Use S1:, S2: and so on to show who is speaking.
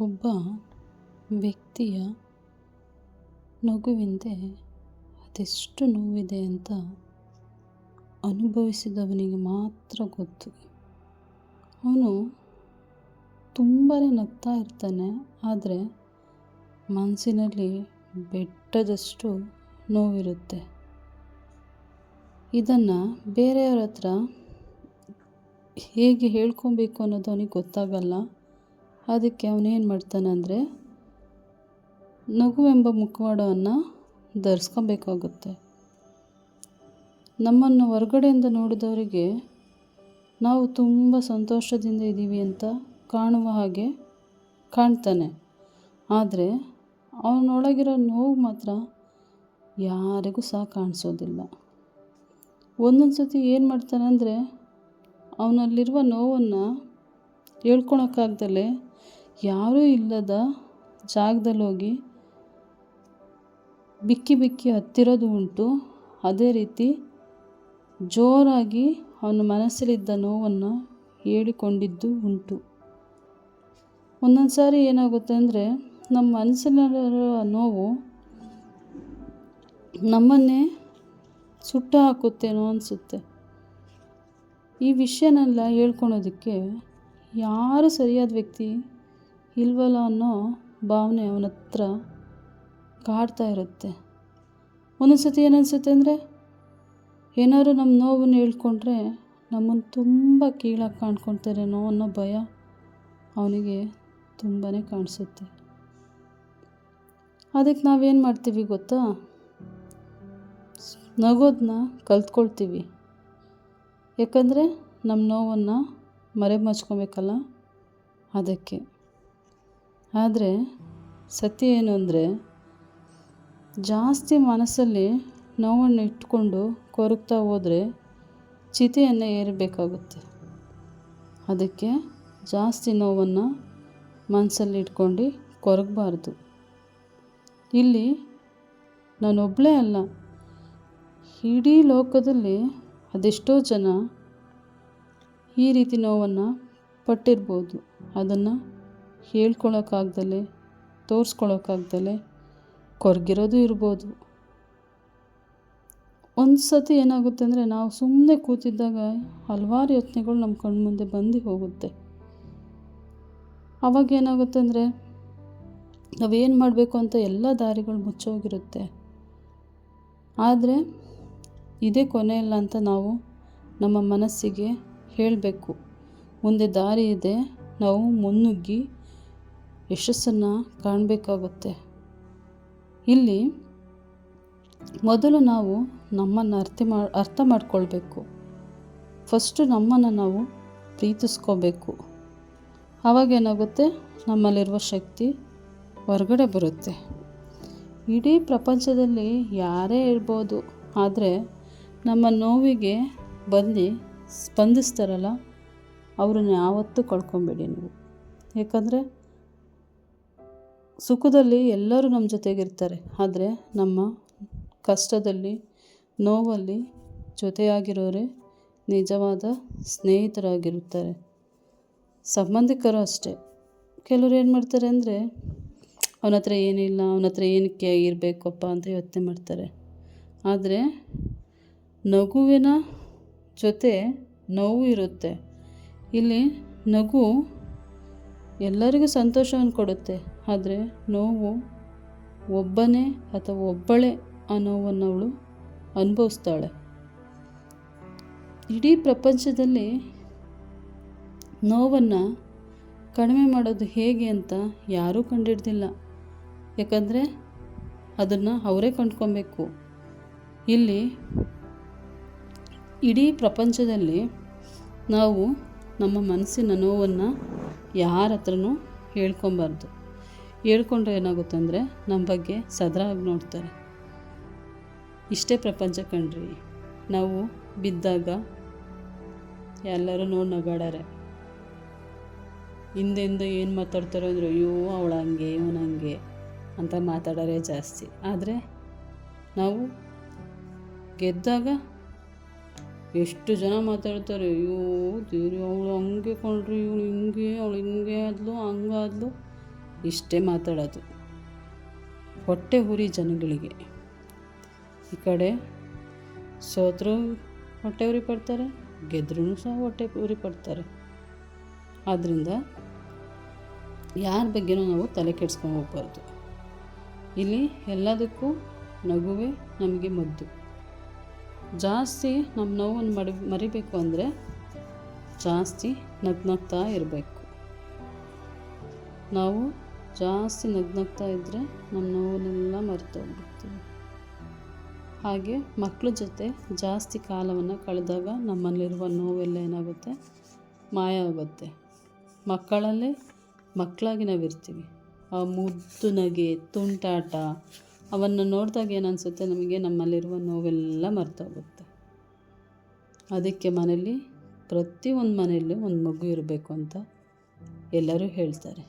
S1: ಒಬ್ಬ ವ್ಯಕ್ತಿಯ ನಗುವಿಂದೆ ಅದೆಷ್ಟು ನೋವಿದೆ ಅಂತ ಅನುಭವಿಸಿದವನಿಗೆ ಮಾತ್ರ ಗೊತ್ತು. ಅವನು ತುಂಬಾ ನಗ್ತಾ ಇರ್ತಾನೆ, ಆದರೆ ಮನಸ್ಸಿನಲ್ಲಿ ಬೆಟ್ಟದಷ್ಟು ನೋವಿರುತ್ತೆ. ಇದನ್ನು ಬೇರೆಯವ್ರ ಹತ್ರ ಹೇಗೆ ಹೇಳ್ಕೊಬೇಕು ಅನ್ನೋದು ಅವನಿಗೆ ಗೊತ್ತಾಗಲ್ಲ. ಅದಕ್ಕೆ ಅವನೇನು ಮಾಡ್ತಾನೆ ಅಂದರೆ ನಗುವೆಂಬ ಮುಖವಾಡವನ್ನು ಧರಿಸ್ಕೊಬೇಕಾಗುತ್ತೆ. ನಮ್ಮನ್ನು ಹೊರಗಡೆಯಿಂದ ನೋಡಿದವರಿಗೆ ನಾವು ತುಂಬ ಸಂತೋಷದಿಂದ ಇದ್ದೀವಿ ಅಂತ ಕಾಣುವ ಹಾಗೆ ಕಾಣ್ತಾನೆ, ಆದರೆ ಅವನೊಳಗಿರೋ ನೋವು ಮಾತ್ರ ಯಾರಿಗೂ ಸಹ ಕಾಣಿಸೋದಿಲ್ಲ. ಒಂದೊಂದು ಸತಿ ಏನು ಮಾಡ್ತಾನೆ ಅಂದರೆ ಅವನಲ್ಲಿರುವ ನೋವನ್ನು ಹೇಳ್ಕೊಳಕ್ಕಾಗ್ದಲೇ ಯಾರೂ ಇಲ್ಲದ ಜಾಗದಲ್ಲಿ ಹೋಗಿ ಬಿಕ್ಕಿ ಬಿಕ್ಕಿ ಹತ್ತಿರೋದು ಉಂಟು. ಅದೇ ರೀತಿ ಜೋರಾಗಿ ಅವನ ಮನಸ್ಸಲ್ಲಿದ್ದ ನೋವನ್ನು ಹೇಳಿಕೊಂಡಿದ್ದು ಉಂಟು. ಒಂದೊಂದು ಸಾರಿ ಏನಾಗುತ್ತೆ ಅಂದರೆ ನಮ್ಮ ಮನಸ್ಸಿನಲ್ಲಿರೋ ನೋವು ನಮ್ಮನ್ನೇ ಸುಟ್ಟು ಹಾಕುತ್ತೇನೋ ಅನಿಸುತ್ತೆ. ಈ ವಿಷಯನೆಲ್ಲ ಹೇಳ್ಕೊಳೋದಕ್ಕೆ ಯಾರು ಸರಿಯಾದ ವ್ಯಕ್ತಿ ಇಲ್ವಲ್ಲ ಅನ್ನೋ ಭಾವನೆ ಅವನ ಹತ್ರ ಕಾಡ್ತಾ ಇರುತ್ತೆ. ಒಂದೊಂದು ಸತಿ ಏನನ್ಸುತ್ತೆ ಅಂದರೆ ಏನಾದ್ರು ನಮ್ಮ ನೋವನ್ನು ಹೇಳ್ಕೊಂಡ್ರೆ ನಮ್ಮನ್ನು ತುಂಬ ಕೀಳಾಗಿ ಕಾಣ್ಕೊಳ್ತಾರೇನೋ ಅನ್ನೋ ಭಯ ಅವನಿಗೆ ತುಂಬಾ ಕಾಣಿಸುತ್ತೆ. ಅದಕ್ಕೆ ನಾವೇನು ಮಾಡ್ತೀವಿ ಗೊತ್ತಾ? ನಗೋದನ್ನ ಕಲ್ತ್ಕೊಳ್ತೀವಿ. ಯಾಕಂದರೆ ನಮ್ಮ ನೋವನ್ನು ಮರೆಮಾಚ್ಕೊಬೇಕಲ್ಲ, ಅದಕ್ಕೆ. ಆದರೆ ಸತ್ಯ ಏನು ಅಂದರೆ ಜಾಸ್ತಿ ಮನಸ್ಸಲ್ಲಿ ನೋವನ್ನು ಇಟ್ಕೊಂಡು ಕೊರಗ್ತಾ ಹೋದರೆ ಚಿತೆಯನ್ನು ಏರಬೇಕಾಗುತ್ತೆ. ಅದಕ್ಕೆ ಜಾಸ್ತಿ ನೋವನ್ನು ಮನಸ್ಸಲ್ಲಿ ಇಟ್ಕೊಂಡು ಕೊರಗಬಾರ್ದು. ಇಲ್ಲಿ ನಾನೊಬ್ಬಳೇ ಅಲ್ಲ, ಇಡೀ ಲೋಕದಲ್ಲಿ ಅದೆಷ್ಟೋ ಜನ ಈ ರೀತಿ ನೋವನ್ನು ಪಟ್ಟಿರ್ಬೋದು. ಅದನ್ನು ಹೇಳ್ಕೊಳಕ್ಕಾಗ್ದಲೇ ತೋರಿಸ್ಕೊಳಕ್ಕಾಗ್ದಲೇ ಕೊರಗಿರೋದು ಇರ್ಬೋದು. ಒಂದು ಸತಿ ಏನಾಗುತ್ತೆ ಅಂದರೆ ನಾವು ಸುಮ್ಮನೆ ಕೂತಿದ್ದಾಗ ಹಲವಾರು ಯೋಚನೆಗಳು ನಮ್ಮ ಕಣ್ಮುಂದೆ ಬಂದು ಹೋಗುತ್ತೆ. ಆವಾಗ ಏನಾಗುತ್ತೆ ಅಂದರೆ ನಾವೇನು ಮಾಡಬೇಕು ಅಂತ ಎಲ್ಲ ದಾರಿಗಳು ಮುಚ್ಚೋಗಿರುತ್ತೆ. ಆದರೆ ಇದೇ ಕೊನೆಯಲ್ಲ ಅಂತ ನಾವು ನಮ್ಮ ಮನಸ್ಸಿಗೆ ಹೇಳಬೇಕು. ಮುಂದೆ ದಾರಿ ಇದೆ, ನಾವು ಮುನ್ನುಗ್ಗಿ ಯಶಸ್ಸನ್ನು ಕಾಣಬೇಕಾಗುತ್ತೆ. ಇಲ್ಲಿ ಮೊದಲು ನಾವು ನಮ್ಮನ್ನು ಅರ್ಥ ಮಾಡ್ಕೊಳ್ಬೇಕು. ಫಸ್ಟು ನಮ್ಮನ್ನು ನಾವು ಪ್ರೀತಿಸ್ಕೋಬೇಕು. ಆವಾಗೇನಾಗುತ್ತೆ, ನಮ್ಮಲ್ಲಿರುವ ಶಕ್ತಿ ಹೊರಗಡೆ ಬರುತ್ತೆ. ಇಡೀ ಪ್ರಪಂಚದಲ್ಲಿ ಯಾರೇ ಇರ್ಬೋದು, ಆದರೆ ನಮ್ಮ ನೋವಿಗೆ ಬಂದು ಸ್ಪಂದಿಸ್ತಾರಲ್ಲ, ಅವ್ರನ್ನ ಯಾವತ್ತೂ ಕಳ್ಕೊಬೇಡಿ ನೀವು. ಯಾಕಂದರೆ ಸುಖದಲ್ಲಿ ಎಲ್ಲರೂ ನಮ್ಮ ಜೊತೆಗಿರ್ತಾರೆ, ಆದರೆ ನಮ್ಮ ಕಷ್ಟದಲ್ಲಿ ನೋವಲ್ಲಿ ಜೊತೆಯಾಗಿರೋರೇ ನಿಜವಾದ ಸ್ನೇಹಿತರಾಗಿರುತ್ತಾರೆ. ಸಂಬಂಧಿಕರು ಅಷ್ಟೇ. ಕೆಲವರು ಏನು ಮಾಡ್ತಾರೆ ಅಂದರೆ ಅವನ ಹತ್ರ ಏನಿಲ್ಲ, ಅವನ ಹತ್ರ ಏನಕ್ಕೆ ಇರಬೇಕಪ್ಪ ಅಂತ ಯೋಚನೆ ಮಾಡ್ತಾರೆ. ಆದರೆ ನಗುವಿನ ಜೊತೆ ನೋವು ಇರುತ್ತೆ. ಇಲ್ಲಿ ನಗು ಎಲ್ಲರಿಗೂ ಸಂತೋಷವನ್ನು ಕೊಡುತ್ತೆ, ಆದರೆ ನೋವು ಒಬ್ಬನೇ ಅಥವಾ ಒಬ್ಬಳೇ ಆ ನೋವನ್ನು ಅವಳು ಅನುಭವಿಸ್ತಾಳೆ. ಇಡೀ ಪ್ರಪಂಚದಲ್ಲಿ ನೋವನ್ನು ಕಡಿಮೆ ಮಾಡೋದು ಹೇಗೆ ಅಂತ ಯಾರೂ ಕಂಡುಹಿಡ್ದಿಲ್ಲ. ಯಾಕಂದರೆ ಅದನ್ನು ಅವರೇ ಕಂಡ್ಕೊಬೇಕು. ಇಲ್ಲಿ ಇಡೀ ಪ್ರಪಂಚದಲ್ಲಿ ನಾವು ನಮ್ಮ ಮನಸ್ಸಿನ ನೋವನ್ನು ಯಾರ ಹತ್ರನೂ ಹೇಳ್ಕೊಬಾರ್ದು. ಹೇಳ್ಕೊಂಡ್ರೆ ಏನಾಗುತ್ತೆ ಅಂದರೆ ನಮ್ಮ ಬಗ್ಗೆ ಸದರಾಗಿ ನೋಡ್ತಾರೆ. ಇಷ್ಟೇ ಪ್ರಪಂಚ ಕಣ್ರಿ. ನಾವು ಬಿದ್ದಾಗ ಎಲ್ಲರೂ ನೋಡಿ ನಗಾಡಾರೆ. ಹಿಂದೆಂದು ಏನು ಮಾತಾಡ್ತಾರೆ ಅಂದರೆ ಅಯ್ಯೋ ಅವಳು ಹಂಗೆ ಇವನು ಹಂಗೆ ಅಂತ ಮಾತಾಡೋರೇ ಜಾಸ್ತಿ. ಆದರೆ ನಾವು ಗೆದ್ದಾಗ ಎಷ್ಟು ಜನ ಮಾತಾಡ್ತಾರೆ, ಅಯ್ಯೋ ದೇವ್ರಿ ಅವಳು ಹಂಗೆ ಕೊಂಡ್ರಿ, ಇವಳು ಹಿಂಗೆ, ಅವಳು ಹಿಂಗೆ ಆದ್ಲು, ಹಂಗಾದ್ಲು ಇಷ್ಟೇ ಮಾತಾಡೋದು. ಹೊಟ್ಟೆ ಉರಿ ಜನಗಳಿಗೆ. ಈ ಕಡೆ ಸೋತರೂ ಹೊಟ್ಟೆ ಉರಿ ಪಡ್ತಾರೆ, ಗೆದ್ರೂ ಸಹ ಹೊಟ್ಟೆ ಉರಿ ಪಡ್ತಾರೆ. ಆದ್ದರಿಂದ ಯಾರ ಬಗ್ಗೆನೂ ನಾವು ತಲೆ ಕೆಡಿಸ್ಕೊಂಡು ಹೋಗ್ಬಾರ್ದು. ಇಲ್ಲಿ ಎಲ್ಲದಕ್ಕೂ ನಗುವೇ ನಮಗೆ ಮದ್ದು. ಜಾಸ್ತಿ ನಮ್ಮ ನೋವನ್ನು ಮರಿಬೇಕು ಅಂದರೆ ಜಾಸ್ತಿ ನಗ್ನಗ್ತಾ ಇರಬೇಕು. ನಾವು ಜಾಸ್ತಿ ನಗ್ನಗ್ತಾ ಇದ್ದರೆ ನಮ್ಮ ನೋವನ್ನೆಲ್ಲ ಮರೆತೋಗ್ಬಿಡ್ತೀವಿ. ಹಾಗೆ ಮಕ್ಕಳ ಜೊತೆ ಜಾಸ್ತಿ ಕಾಲವನ್ನು ಕಳೆದಾಗ ನಮ್ಮಲ್ಲಿರುವ ನೋವೆಲ್ಲ ಏನಾಗುತ್ತೆ, ಮಾಯ ಆಗುತ್ತೆ. ಮಕ್ಕಳಲ್ಲೇ ಮಕ್ಕಳಾಗಿ ನಾವಿರ್ತೀವಿ. ಆ ಮುದ್ದು ನಗೆ, ತುಂಟಾಟ ಅವನ್ನು ನೋಡಿದಾಗ ಏನನ್ಸುತ್ತೆ ನಮಗೆ, ನಮ್ಮಲ್ಲಿರುವ ನೋವೆಲ್ಲ ಮರ್ತೋಗುತ್ತೆ. ಅದಕ್ಕೆ ಪ್ರತಿಯೊಂದು ಮನೆಯಲ್ಲೂ ಒಂದು ಮಗು ಇರಬೇಕು ಅಂತ ಎಲ್ಲರೂ ಹೇಳ್ತಾರೆ.